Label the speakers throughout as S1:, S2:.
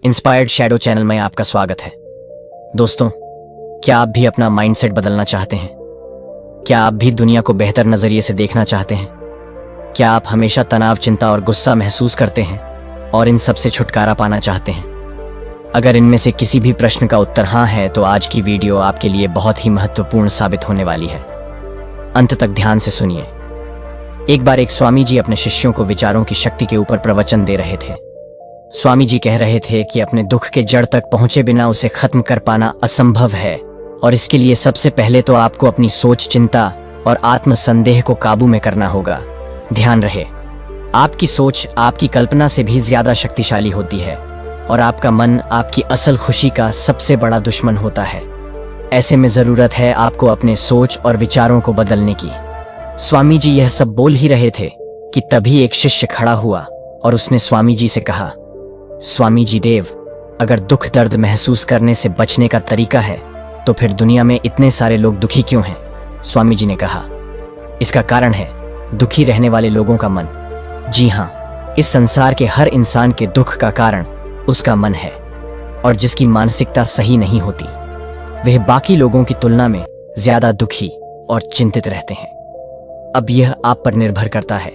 S1: Inspired shadow channel में आपका स्वागत है। दोस्तों, क्या आप भी अपना माइंडसेट बदलना चाहते हैं? क्या आप भी दुनिया को बेहतर नजरिए से देखना चाहते हैं? क्या आप हमेशा तनाव, चिंता और गुस्सा महसूस करते हैं और इन सब से छुटकारा पाना चाहते हैं? अगर इनमें से किसी भी प्रश्न का उत्तर हाँ है तो आज की वीडियो आपके लिए बहुत ही महत्वपूर्ण साबित होने वाली है। अंत तक ध्यान से सुनिए। एक बार एक स्वामी जी अपने शिष्यों को विचारों की शक्ति के ऊपर प्रवचन दे रहे थे। स्वामी जी कह रहे थे कि अपने दुख के जड़ तक पहुंचे बिना उसे खत्म कर पाना असंभव है और इसके लिए सबसे पहले तो आपको अपनी सोच, चिंता और आत्म संदेह को काबू में करना होगा। ध्यान रहे, आपकी सोच आपकी कल्पना से भी ज्यादा शक्तिशाली होती है और आपका मन आपकी असल खुशी का सबसे बड़ा दुश्मन होता है। ऐसे में जरूरत है आपको अपने सोच और विचारों को बदलने की। स्वामी जी यह सब बोल ही रहे थे कि तभी एक शिष्य खड़ा हुआ और उसने स्वामी जी से कहा, स्वामी जी देव, अगर दुख दर्द महसूस करने से बचने का तरीका है तो फिर दुनिया में इतने सारे लोग दुखी क्यों हैं? स्वामी जी ने कहा, इसका कारण है दुखी रहने वाले लोगों का मन। जी हाँ, इस संसार के हर इंसान के दुख का कारण उसका मन है और जिसकी मानसिकता सही नहीं होती वह बाकी लोगों की तुलना में ज्यादा दुखी और चिंतित रहते हैं। अब यह आप पर निर्भर करता है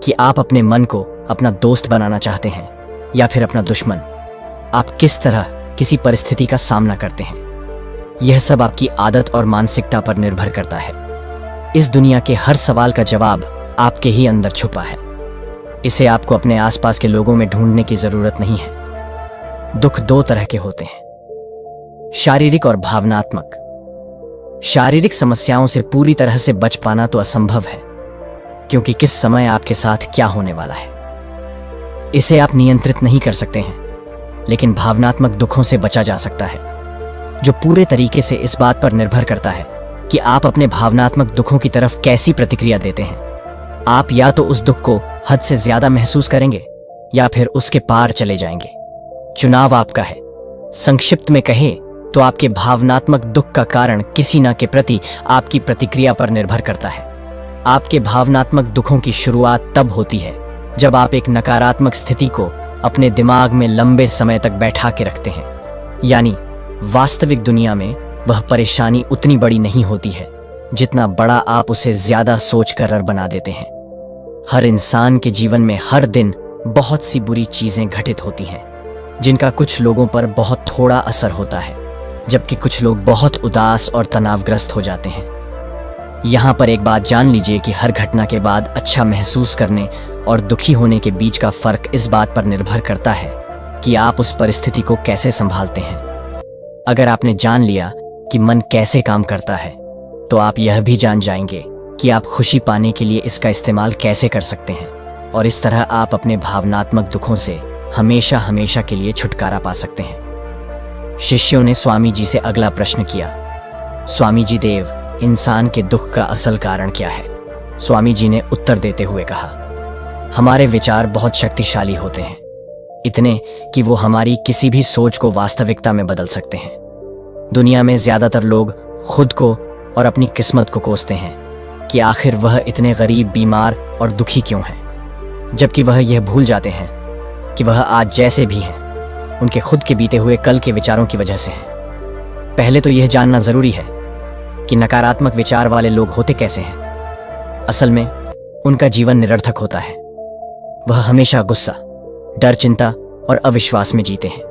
S1: कि आप अपने मन को अपना दोस्त बनाना चाहते हैं या फिर अपना दुश्मन। आप किस तरह किसी परिस्थिति का सामना करते हैं, यह सब आपकी आदत और मानसिकता पर निर्भर करता है। इस दुनिया के हर सवाल का जवाब आपके ही अंदर छुपा है। इसे आपको अपने आसपास के लोगों में ढूंढने की जरूरत नहीं है। दुख दो तरह के होते हैं, शारीरिक और भावनात्मक। शारीरिक समस्याओं से पूरी तरह से बच पाना तो असंभव है, क्योंकि किस समय आपके साथ क्या होने वाला है इसे आप नियंत्रित नहीं कर सकते हैं। लेकिन भावनात्मक दुखों से बचा जा सकता है, जो पूरे तरीके से इस बात पर निर्भर करता है कि आप अपने भावनात्मक दुखों की तरफ कैसी प्रतिक्रिया देते हैं। आप या तो उस दुख को हद से ज्यादा महसूस करेंगे या फिर उसके पार चले जाएंगे। चुनाव आपका है। संक्षिप्त में कहें तो आपके भावनात्मक दुख का कारण किसी न के प्रति आपकी प्रतिक्रिया पर निर्भर करता है। आपके भावनात्मक दुखों की शुरुआत तब होती है जब आप एक नकारात्मक स्थिति को अपने दिमाग में लंबे समय तक बैठा के रखते हैं। यानी वास्तविक दुनिया में वह परेशानी उतनी बड़ी नहीं होती है जितना बड़ा आप उसे ज्यादा सोचकर बना देते हैं। हर इंसान के जीवन में हर दिन बहुत सी बुरी चीजें घटित होती हैं, जिनका कुछ लोगों पर बहुत थोड़ा असर होता है, जबकि कुछ लोग बहुत उदास और तनावग्रस्त हो जाते हैं। यहाँ पर एक बात जान लीजिए कि हर घटना के बाद अच्छा महसूस करने और दुखी होने के बीच का फर्क इस बात पर निर्भर करता है कि आप उस परिस्थिति को कैसे संभालते हैं। अगर आपने जान लिया कि मन कैसे काम करता है तो आप यह भी जान जाएंगे कि आप खुशी पाने के लिए इसका इस्तेमाल कैसे कर सकते हैं, और इस तरह आप अपने भावनात्मक दुखों से हमेशा हमेशा के लिए छुटकारा पा सकते हैं। शिष्यों ने स्वामी जी से अगला प्रश्न किया, स्वामी जी देव, इंसान के दुख का असल कारण क्या है? स्वामी जी ने उत्तर देते हुए कहा, हमारे विचार बहुत शक्तिशाली होते हैं, इतने कि वो हमारी किसी भी सोच को वास्तविकता में बदल सकते हैं। दुनिया में ज्यादातर लोग खुद को और अपनी किस्मत को कोसते हैं कि आखिर वह इतने गरीब, बीमार और दुखी क्यों हैं, जबकि वह यह भूल जाते हैं कि वह आज जैसे भी हैं उनके खुद के बीते हुए कल के विचारों की वजह से हैं। पहले तो यह जानना जरूरी है कि नकारात्मक विचार वाले लोग होते कैसे हैं। असल में उनका जीवन निरर्थक होता है। वह हमेशा गुस्सा, डर, चिंता और अविश्वास में जीते हैं,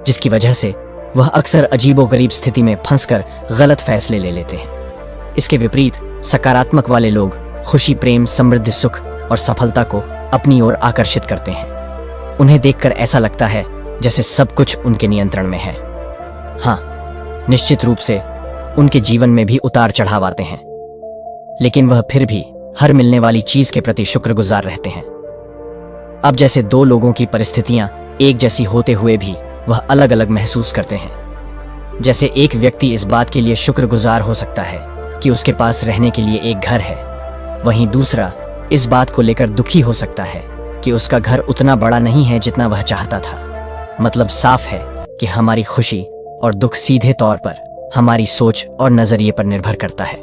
S1: जिसकी वजह से वह अक्सर अजीबोगरीब स्थिति में फंसकर गलत फैसले ले लेते हैं। इसके विपरीत सकारात्मक वाले लोग खुशी, प्रेम, समृद्धि, सुख और सफलता को अपनी ओर आकर्षित करते हैं। उन्हें देखकर ऐसा लगता है जैसे सब कुछ उनके नियंत्रण में है। हाँ, निश्चित रूप से उनके जीवन में भी उतार चढ़ाव आते हैं, लेकिन वह फिर भी हर मिलने वाली चीज के प्रति शुक्रगुजार रहते हैं। अब जैसे दो लोगों की परिस्थितियां एक जैसी होते हुए भी वह अलग अलग महसूस करते हैं। जैसे एक व्यक्ति इस बात के लिए शुक्रगुजार हो सकता है कि उसके पास रहने के लिए एक घर है, वहीं दूसरा इस बात को लेकर दुखी हो सकता है कि उसका घर उतना बड़ा नहीं है जितना वह चाहता था। मतलब साफ है कि हमारी खुशी और दुख सीधे तौर पर हमारी सोच और नजरिए पर निर्भर करता है।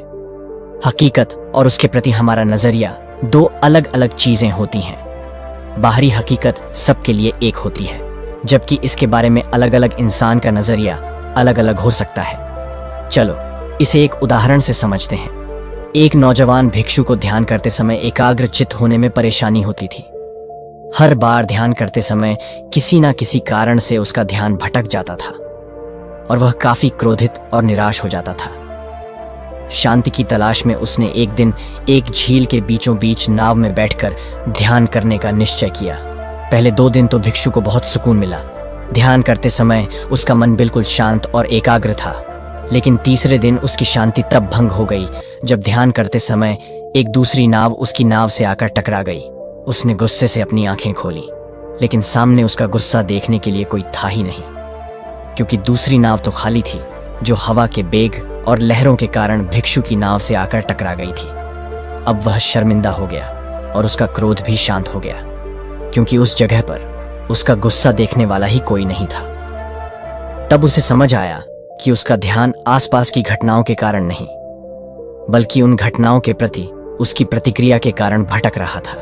S1: हकीकत और उसके प्रति हमारा नजरिया दो अलग अलग चीजें होती हैं। बाहरी हकीकत सबके लिए एक होती है, जबकि इसके बारे में अलग अलग इंसान का नजरिया अलग अलग हो सकता है। चलो इसे एक उदाहरण से समझते हैं। एक नौजवान भिक्षु को ध्यान करते समय एकाग्रचित्त होने में परेशानी होती थी। हर बार ध्यान करते समय किसी ना किसी कारण से उसका ध्यान भटक जाता था और वह काफी क्रोधित और निराश हो जाता था। शांति की तलाश में उसने एक दिन एक झील के बीचों बीच नाव में बैठकर ध्यान करने का निश्चय किया। पहले 2 दिन तो भिक्षु को बहुत सुकून मिला। ध्यान करते समय उसका मन बिल्कुल शांत और एकाग्र था। लेकिन तीसरे दिन उसकी शांति तब भंग हो गई जब ध्यान करते समय एक दूसरी नाव उसकी नाव से आकर टकरा गई। उसने गुस्से से अपनी आंखें खोली, लेकिन सामने उसका गुस्सा देखने के लिए कोई था ही नहीं, क्योंकि दूसरी नाव तो खाली थी जो हवा के बेग और लहरों के कारण भिक्षु की नाव से आकर टकरा गई थी। अब वह शर्मिंदा हो गया और उसका क्रोध भी शांत हो गया, क्योंकि उस जगह पर उसका गुस्सा देखने वाला ही कोई नहीं था। तब उसे समझ आया कि उसका ध्यान आसपास की घटनाओं के कारण नहीं, बल्कि उन घटनाओं के प्रति उसकी प्रतिक्रिया के कारण भटक रहा था।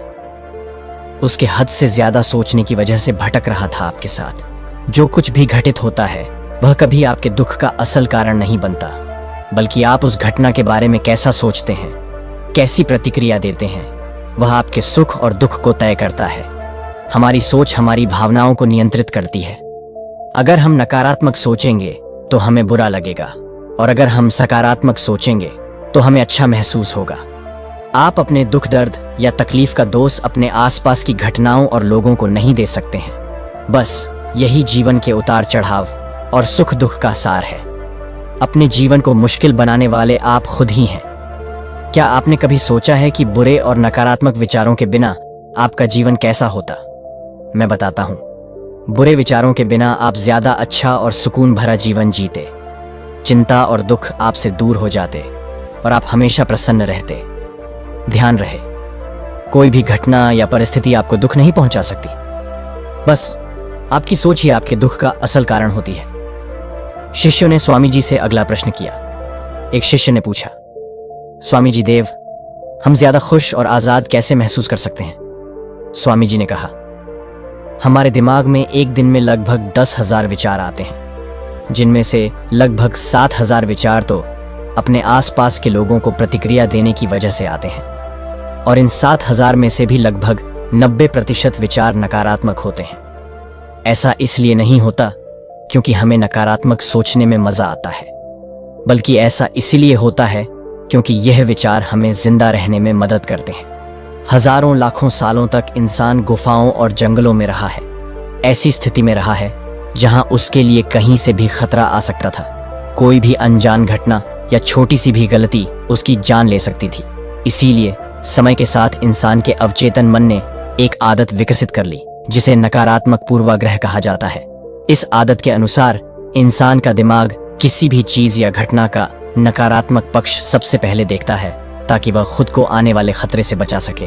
S1: उसके हद से ज्यादा सोचने की वजह से भटक रहा था आपके साथ। जो कुछ भी घटित होता है वह कभी आपके दुख का असल कारण नहीं बनता, बल्कि आप उस घटना के बारे में कैसा सोचते हैं, कैसी प्रतिक्रिया देते हैं, वह आपके सुख और दुख को तय करता है। हमारी सोच हमारी भावनाओं को नियंत्रित करती है। अगर हम नकारात्मक सोचेंगे तो हमें बुरा लगेगा, और अगर हम सकारात्मक सोचेंगे तो हमें अच्छा महसूस होगा। आप अपने दुख दर्द या तकलीफ का दोष अपने आसपास की घटनाओं और लोगों को नहीं दे सकते हैं। बस यही जीवन के उतार चढ़ाव और सुख दुख का सार है। अपने जीवन को मुश्किल बनाने वाले आप खुद ही हैं। क्या आपने कभी सोचा है कि बुरे और नकारात्मक विचारों के बिना आपका जीवन कैसा होता? मैं बताता हूं। बुरे विचारों के बिना आप ज्यादा अच्छा और सुकून भरा जीवन जीते। चिंता और दुख आपसे दूर हो जाते और आप हमेशा प्रसन्न रहते। ध्यान रहे, कोई भी घटना या परिस्थिति आपको दुख नहीं पहुंचा सकती। बस आपकी सोच ही आपके दुख का असल कारण होती है। शिष्यों ने स्वामी जी से अगला प्रश्न किया। एक शिष्य ने पूछा, स्वामी जी देव, हम ज्यादा खुश और आजाद कैसे महसूस कर सकते हैं? स्वामी जी ने कहा, हमारे दिमाग में एक दिन में लगभग 10,000 विचार आते हैं, जिनमें से लगभग 7,000 विचार तो अपने आसपास के लोगों को प्रतिक्रिया देने की वजह से आते हैं, और इन 7,000 में से भी लगभग 90% विचार नकारात्मक होते हैं। ऐसा इसलिए नहीं होता क्योंकि हमें नकारात्मक सोचने में मजा आता है, बल्कि ऐसा इसलिए होता है क्योंकि यह विचार हमें जिंदा रहने में मदद करते हैं। हजारों लाखों सालों तक इंसान गुफाओं और जंगलों में रहा है। ऐसी स्थिति में रहा है जहां उसके लिए कहीं से भी खतरा आ सकता था। कोई भी अनजान घटना या छोटी सी भी गलती उसकी जान ले सकती थी। इसीलिए समय के साथ इंसान के अवचेतन मन ने एक आदत विकसित कर ली, जिसे नकारात्मक पूर्वाग्रह कहा जाता है। इस आदत के अनुसार इंसान का दिमाग किसी भी चीज या घटना का नकारात्मक पक्ष सबसे पहले देखता है, ताकि वह खुद को आने वाले खतरे से बचा सके।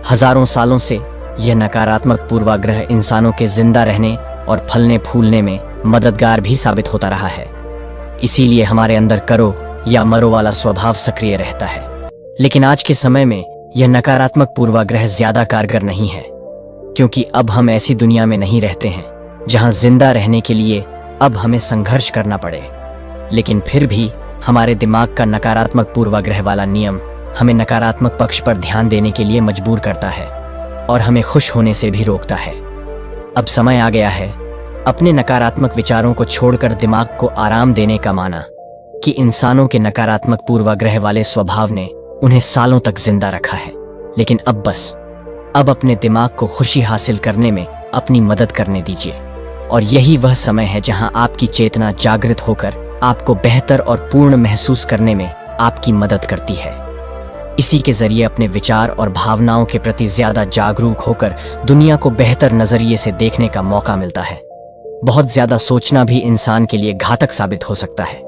S1: हजारों सालों से यह नकारात्मक पूर्वाग्रह इंसानों के जिंदा रहने और फलने फूलने में मददगार भी साबित होता रहा है। इसीलिए हमारे अंदर करो या मरो वाला स्वभाव सक्रिय रहता है। लेकिन आज के समय में यह नकारात्मक पूर्वाग्रह ज्यादा कारगर नहीं है, क्योंकि अब हम ऐसी दुनिया में नहीं रहते हैं जहां जिंदा रहने के लिए अब हमें संघर्ष करना पड़े। लेकिन फिर भी हमारे दिमाग का नकारात्मक पूर्वाग्रह वाला नियम हमें नकारात्मक पक्ष पर ध्यान देने के लिए मजबूर करता है और हमें खुश होने से भी रोकता है। अब समय आ गया है अपने नकारात्मक विचारों को छोड़कर दिमाग को आराम देने का, माना कि इंसानों के नकारात्मक पूर्वाग्रह वाले स्वभाव ने उन्हें सालों तक जिंदा रखा है। लेकिन अब अपने दिमाग को खुशी हासिल करने में अपनी मदद करने दीजिए। और यही वह समय है जहां आपकी चेतना जागृत होकर आपको बेहतर और पूर्ण महसूस करने में आपकी मदद करती है। इसी के जरिए अपने विचार और भावनाओं के प्रति ज्यादा जागरूक होकर दुनिया को बेहतर नजरिए से देखने का मौका मिलता है। बहुत ज्यादा सोचना भी इंसान के लिए घातक साबित हो सकता है।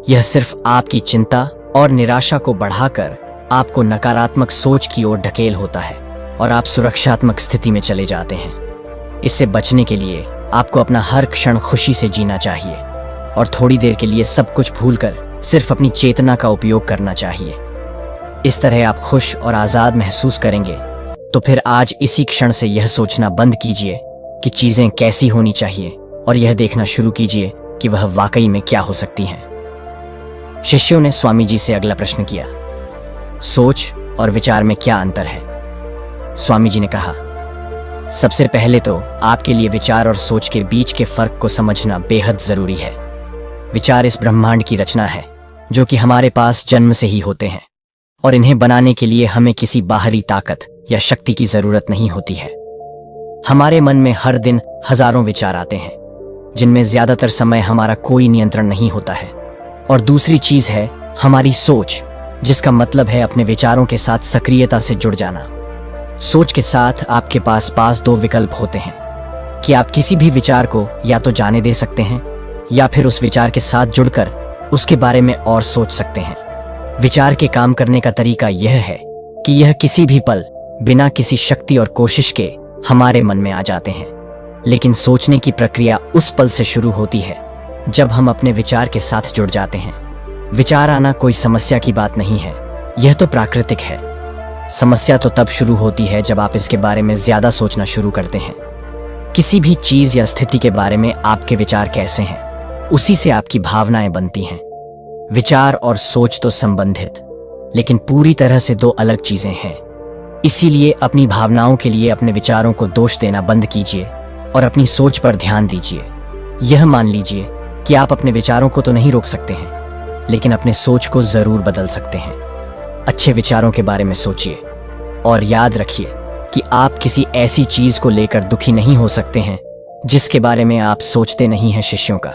S1: यह सिर्फ आपकी चिंता और निराशा को बढ़ाकर आपको नकारात्मक सोच की ओर ढकेल होता है और आप सुरक्षात्मक स्थिति में चले जाते हैं। इससे बचने के लिए आपको अपना हर क्षण खुशी से जीना चाहिए और थोड़ी देर के लिए सब कुछ भूलकर सिर्फ अपनी चेतना का उपयोग करना चाहिए। इस तरह आप खुश और आजाद महसूस करेंगे। तो फिर आज इसी क्षण से यह सोचना बंद कीजिए कि चीजें कैसी होनी चाहिए और यह देखना शुरू कीजिए कि वह वाकई में क्या हो सकती हैं। शिष्यों ने स्वामी जी से अगला प्रश्न किया, सोच और विचार में क्या अंतर है? स्वामी जी ने कहा, सबसे पहले तो आपके लिए विचार और सोच के बीच के फर्क को समझना बेहद जरूरी है। विचार इस ब्रह्मांड की रचना है जो कि हमारे पास जन्म से ही होते हैं और इन्हें बनाने के लिए हमें किसी बाहरी ताकत या शक्ति की जरूरत नहीं होती है। हमारे मन में हर दिन हजारों विचार आते हैं जिनमें ज्यादातर समय हमारा कोई नियंत्रण नहीं होता है। और दूसरी चीज है हमारी सोच, जिसका मतलब है अपने विचारों के साथ सक्रियता से जुड़ जाना। सोच के साथ आपके पास दो विकल्प होते हैं कि आप किसी भी विचार को या तो जाने दे सकते हैं या फिर उस विचार के साथ जुड़कर उसके बारे में और सोच सकते हैं। विचार के काम करने का तरीका यह है कि यह किसी भी पल बिना किसी शक्ति और कोशिश के हमारे मन में आ जाते हैं, लेकिन सोचने की प्रक्रिया उस पल से शुरू होती है जब हम अपने विचार के साथ जुड़ जाते हैं। विचार आना कोई समस्या की बात नहीं है, यह तो प्राकृतिक है। समस्या तो तब शुरू होती है जब आप इसके बारे में ज्यादा सोचना शुरू करते हैं। किसी भी चीज या स्थिति के बारे में आपके विचार कैसे हैं, उसी से आपकी भावनाएं बनती हैं। विचार और सोच तो संबंधित लेकिन पूरी तरह से दो अलग चीजें हैं। इसीलिए अपनी भावनाओं के लिए अपने विचारों को दोष देना बंद कीजिए और अपनी सोच पर ध्यान दीजिए। यह मान लीजिए कि आप अपने विचारों को तो नहीं रोक सकते हैं, लेकिन अपने सोच को जरूर बदल सकते हैं। अच्छे विचारों के बारे में सोचिए और याद रखिए कि आप किसी ऐसी चीज को लेकर दुखी नहीं हो सकते हैं जिसके बारे में आप सोचते नहीं हैं। शिष्यों का